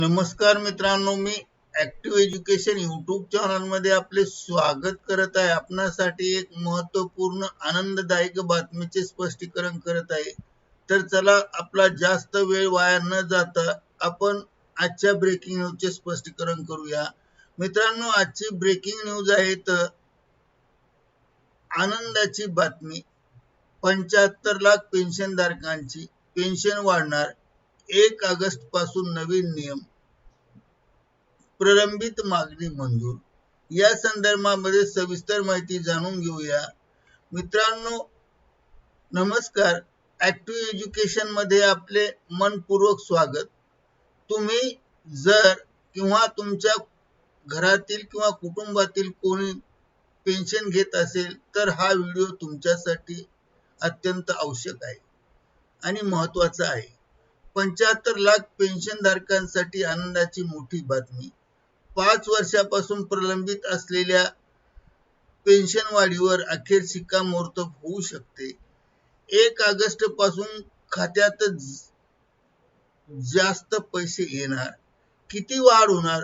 नमस्कार मित्रांनो, मी active education YouTube channel मध्ये आपले स्वागत करत आहे. आपणासाठी एक महत्त्वपूर्ण आनंददायक बातमीचे स्पष्टीकरण करत आहे. तर चला, आपला जास्त वेळ वाया न जाता आपण आजच्या ब्रेकिंग न्यूजचे स्पष्टीकरण करूया. मित्रांनो, आजची ब्रेकिंग न्यूज आहे तर आनंदाची बातमी. 75 लाख पेन्शनधारकांची पेन्शन वाढणार. 1 ऑगस्ट पासून नवीन नियम. प्रलंबित मागणी मंजूर. या संदर्भामध्ये सविस्तर माहिती जाणून घेऊया. मित्रांनो नमस्कार, ऍक्टिव्ह एज्युकेशन मध्ये आपले मनपूर्वक स्वागत. तुम्ही जर किंवा तुमच्या घरातील किंवा कुटुंबातील कोणी पेन्शन घेत असेल तर हा व्हिडिओ तुमच्यासाठी अत्यंत आवश्यक आहे आणि महत्त्वाचा आहे. 75 लाख पेन्शनधारकांसाठी आनंदाची मोठी बातमी. 5 वर्षापासून प्रलंबित असलेल्या पेन्शन वाढीवर अखेर शिक्कामोर्तब होऊ शकते. 1 ऑगस्ट पासून खात्यात जास्त पैसे येणार. किती वाढ होणार,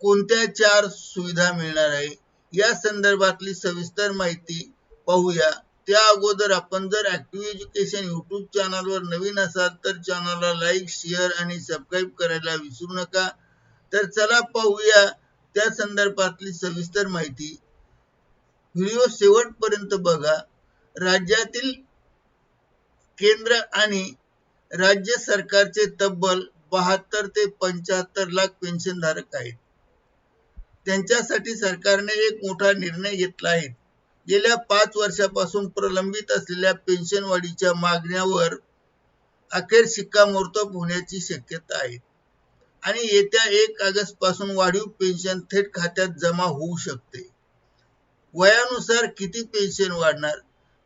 कोणत्या 4 सुविधा मिळणार आहे, या संदर्भातली सविस्तर माहिती पाहूया. त्या अगोदर आपण जर ऍक्टिव्ह एज्युकेशन यूट्यूब चॅनलवर नवीन असाल तर चॅनलला लाईक, शेअर आणि सबस्क्राईब करायला विसरू नका. तर चला पाहूया त्या संदर्भातली सविस्तर माहिती. व्हिडिओ शेवटपर्यंत बघा. राज्यातील केंद्र आणि राज्य सरकारचे तब्बल 72 ते 75 लाख पेन्शनधारक आहेत. त्यांच्यासाठी सरकारने एक मोठा निर्णय घेतला आहे. गेल्या 5 वर्षापासून प्रलंबित असलेल्या पेन्शन वाढीच्या मागण्यावर अखेर शिक्कामोर्तब होण्याची शक्यता आहे आणि येत्या 1 ऑगस्ट पासून वाढीव पेन्शन थेट खात्यात जमा होऊ शकते. वयानुसार किती पेन्शन वाढणार?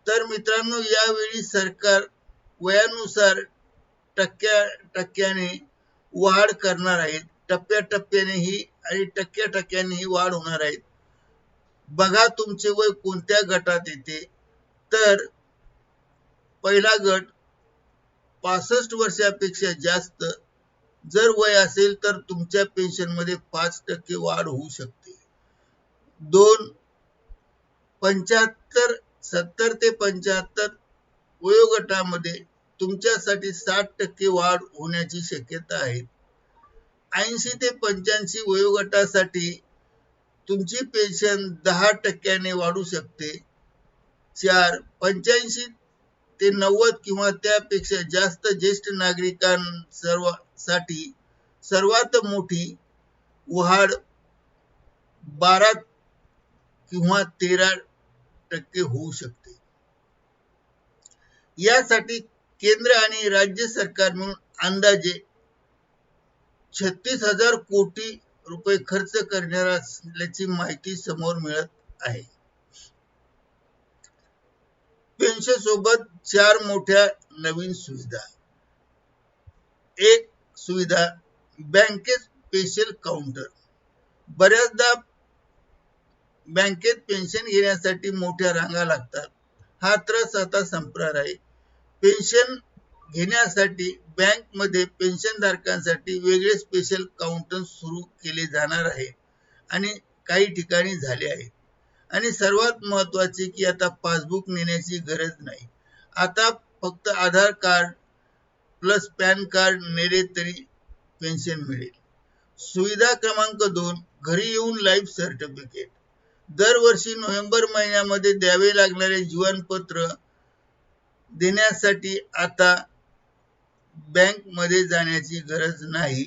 तर मित्रांनो, यावेळी सरकार वयानुसार टक्क्याने वाढ करणार आहे. टप्प्याटप्प्याने वाढ होणार आहे. बघा तुमचे वय कोणत्या गटात येते. तर पहिला गट 65 वर्षापेक्षा जास्त जर वय असेल तर तुमच्या पेन्शन मध्ये 5% वाढ होऊ शकते. 2 70 ते 75 वयोगटामध्ये तुमच्यासाठी 60% वाढ होण्याची शक्यता आहे. 80 ते 85 वयोगटासाठी तुमची पेन्शन 10% वाढू शकते. 4 85 ते 90 किंवा त्यापेक्षा जास्त ज्येष्ठ नागरिकांसाठी सर्वात मोठी वाढ 12 किंवा 13% होऊ शकते. यासाठी केंद्र आणि राज्य सरकार मिळून अंदाजे 36,000 कोटी रुपये खर्च करणार असल्याची माहिती समोर मिळत आहे. पेन्शन सोबत 4 मोठ्या नवीन सुविधा. एक सुविधा, बँकेत स्पेशल काउंटर. बऱ्याचदा बँकेत पेन्शन घेण्यासाठी मोठ्या रांगा लागतात. हा त्रास आता संपणार आहे. पेन्शन घेण्यासाठी बँक मध्ये पेन्शनधारकांसाठी वेगळे स्पेशल काउंटर सुरू केले जाणार आहे आणि काही ठिकाणी झाले आहे. आणि सर्वात महत्त्वाचे की आता पासबुक नेण्याची गरज नाही. आता फक्त आधार कार्ड प्लस पॅन कार्ड नेले तरी पेन्शन मिळेल. सुविधा क्रमांक 2, घरी येऊन लाईफ सर्टिफिकेट. दरवर्षी नोव्हेंबर महिन्यामध्ये द्यावे लागणारे जीवनपत्र देण्यासाठी आता बँक मध्ये जाण्याची गरज नाही.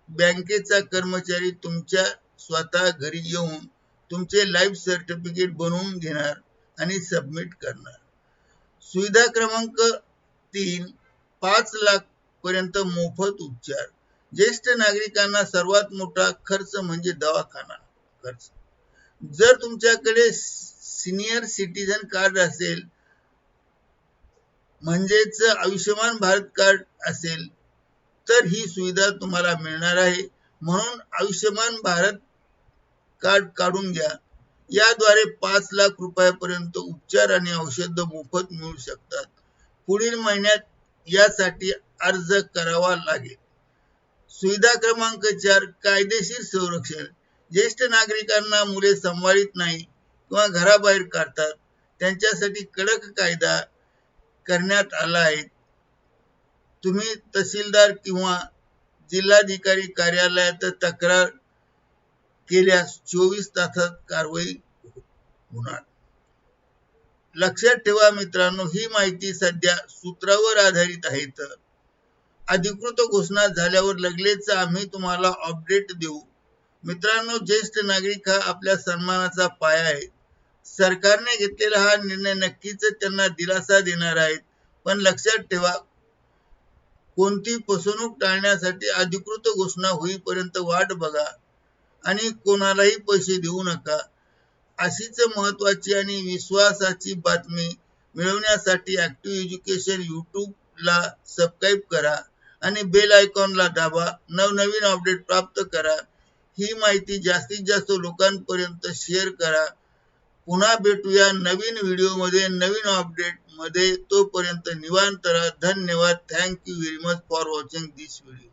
बँकेचा कर्मचारी तुमच्या स्वतः घरी येऊन तुमचे लाईफ सर्टिफिकेट बनवून घेणार आणि सबमिट करणार. सुविधा क्रमांक 3, 5 लाख पर्यंत मोफत उपचार. ज्येष्ठ नागरिकांना सर्वात मोठा खर्च म्हणजे दवाखाना खर्च. जर तुमच्याकडे सिनियर सिटीजन कार्ड असेल म्हणजेच आयुष्यमान भारत कार्ड असेल तर ही सुविधा तुम्हाला मिळणार आहे. म्हणून आयुष्यमान भारत कार्ड काढून घ्या. याद्वारे 5 लाख रुपयापर्यंत उपचार आणि औषध मोफत मिळू शकतात. पुढील महिन्यात यासाठी अर्ज करावा लागेल. सुविधा क्रमांक 4 कायदेशीर संरक्षण. ज्येष्ठ नागरिकांना मुले सांभाळत नाही किंवा घराबाहेर काढतात त्यांच्यासाठी कडक कायदा करण्यात आला आहे. तुम्ही तहसीलदार किंवा जिल्हाधिकारी कार्यालयात तक्रार केल्यास 24 तासात कारवाई होणार. लक्षात ठेवा मित्रांनो, ही माहिती सध्या सूत्रावर आधारित आहे. अधिकृत घोषणा झाल्यावर लगेच आम्ही तुम्हाला अपडेट देऊ. मित्रांनो, ज्येष्ठ नागरिक हा आपल्या सन्मानाचा पाया आहे. सरकारने घेतलेला हा निर्णय नक्कीच त्यांना दिलासा देणार आहे. पण लक्षात ठेवा, कोणती फसवणूक टाळण्यासाठी अधिकृत घोषणा होईपर्यंत वाट बघा आणि कोणालाही पैसे देऊ नका. अशीच महत्त्वाची आणि विश्वासाची बातमी मिळवण्यासाठी ॲक्टिव्ह एज्युकेशन यूट्यूबला सबस्क्राईब करा आणि बेल आयकॉनला दाबा. नवनवीन अपडेट प्राप्त करा. ही माहिती जास्तीत जास्त लोकांपर्यंत शेअर करा. पुन्हा भेटूया नवीन व्हिडिओमध्ये, नवीन अपडेटमध्ये. तोपर्यंत निवांत राहा. धन्यवाद. Thank you very much for watching this video.